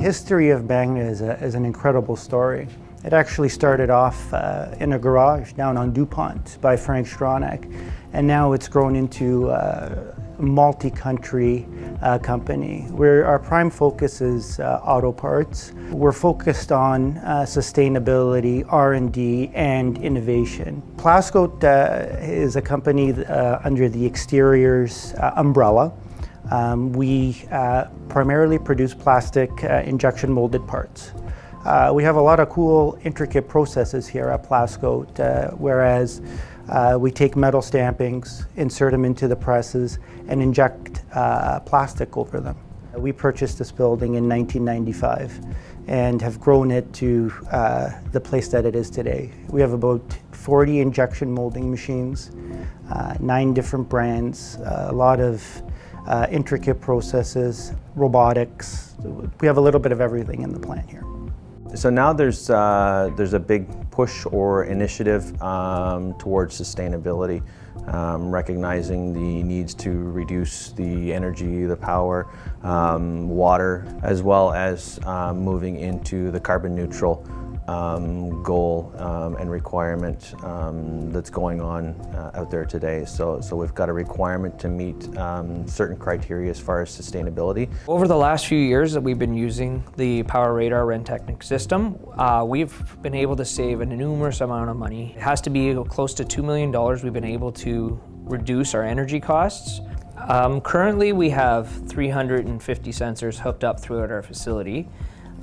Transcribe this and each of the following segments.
history of Magna is an incredible story. It actually started off in a garage down on DuPont by Frank Stronach, and now it's grown into a multi-country company where our prime focus is auto parts. We're focused on sustainability, R&D, and innovation. Plascoat is a company under the Exteriors umbrella. We primarily produce plastic injection molded parts. We have a lot of cool, intricate processes here at Plascoat, whereas we take metal stampings, insert them into the presses, and inject plastic over them. We purchased this building in 1995 and have grown it to the place that it is today. We have about 40 injection molding machines, 9 different brands, a lot of intricate processes, robotics. We have a little bit of everything in the plant here. So now there's a big push or initiative towards sustainability, recognizing the needs to reduce the energy, the power, water, as well as moving into the carbon neutral goal and requirement that's going on out there today. So we've got a requirement to meet certain criteria as far as sustainability. Over the last few years that we've been using the PowerRadar Rentechnic system, we've been able to save a numerous amount of money. It has to be close to $2 million. We've been able to reduce our energy costs. Currently we have 350 sensors hooked up throughout our facility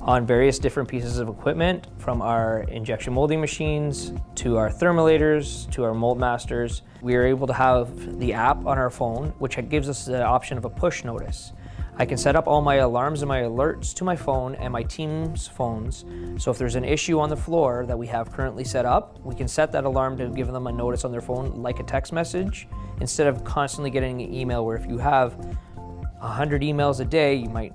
on various different pieces of equipment, from our injection molding machines to our thermalators to our mold masters. We are able to have the app on our phone, which gives us the option of a push notice. I can set up all my alarms and my alerts to my phone and my team's phones. So if there's an issue on the floor that we have currently set up, we can set that alarm to give them a notice on their phone like a text message, instead of constantly getting an email where if you have 100 emails a day, you might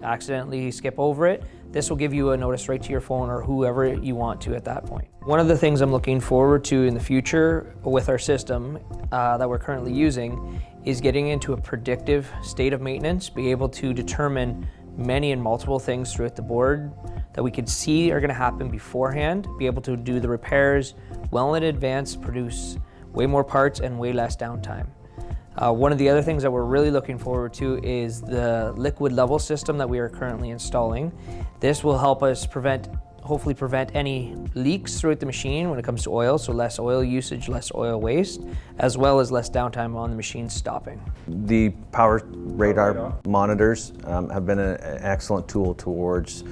accidentally skip over it. This will give you a notice right to your phone or whoever you want to at that point. One of the things I'm looking forward to in the future with our system that we're currently using is getting into a predictive state of maintenance, be able to determine many and multiple things throughout the board that we could see are going to happen beforehand, be able to do the repairs well in advance, produce way more parts and way less downtime. One of the other things that we're really looking forward to is the liquid level system that we are currently installing. This will help us hopefully prevent any leaks throughout the machine when it comes to oil, so less oil usage, less oil waste, as well as less downtime on the machine stopping. The PowerRadar monitors have been an excellent tool towards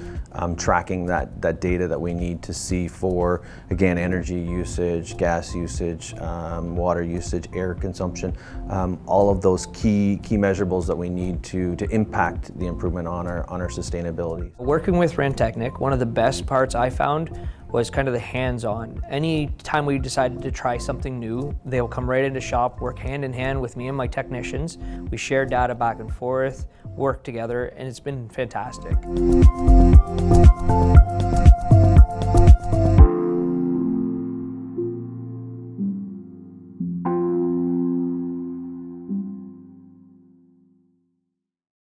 tracking that data that we need to see for, again, energy usage, gas usage, water usage, air consumption, all of those key measurables that we need to impact the improvement on our sustainability. Working with Rentechnic, one of the best parts I found was kind of the hands-on. Any time we decided to try something new, they'll come right into shop, work hand in hand with me and my technicians. We share data back and forth, work together, and it's been fantastic.